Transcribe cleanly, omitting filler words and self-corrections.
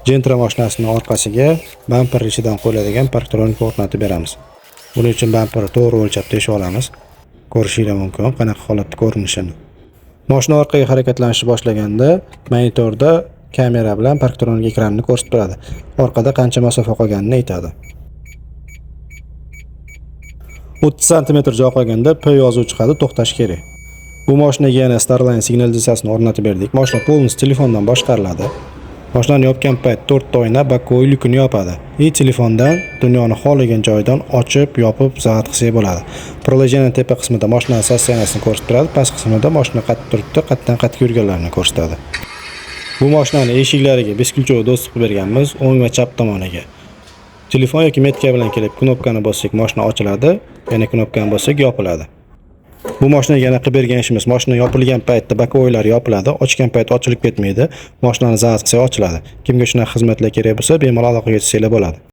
Gentra mashinasining orqasiga bamper ichidan qo'yiladigan parktronik o'rnatib beramiz. Buning uchun bamperni to'g'ri o'lchab teshib olamiz. Ko'rishingiz mumkin qanaqa holatda ko'rinishini. Mashina orqaga harakatlanishni boshlaganda monitorda kamera bilan parktronik ekranni ko'rsatib turadi. Orqada qancha masofa qolganini aytadi. 30 sm joy qolganda P yozuv chiqadi, to'xtash kerak. Bu mashinaga yana Starline signalizatsiyasini o'rnatib berdik. Mashina polnis telefondan boshqariladi. Mashinani yopgan payt 4 ta oyna bokovoy lyukini yopadi. Telefondan dunyoni xohlagan joydan ochib, yopib, zavat qilsak bo'ladi. Prilojeniyani tepa qismida mashina sostenasini ko'rsatib turadi, past qismida mashina qattiq turibdi, qatdan yurganlarini ko'rsatadi. Bu mashinani eshiklariga beskulchovoy do'st berganmiz, o'ng va chap tomoniga. Telefon yoki metka bilan kelib knopkani bossak mashina ochiladi, yana knopkani bossak yopiladi. Bu mashinaga yana qilib bergan ishimiz, mashina yopilgan paytda bokovoylar yopiladi, ochgan payt ochilib ketmaydi, mashinani zavat qilsak ochiladi. Kimga shunaqa xizmatlar kerak bo'lsa, bemalol aloqaga chiqsanglar bo'ladi.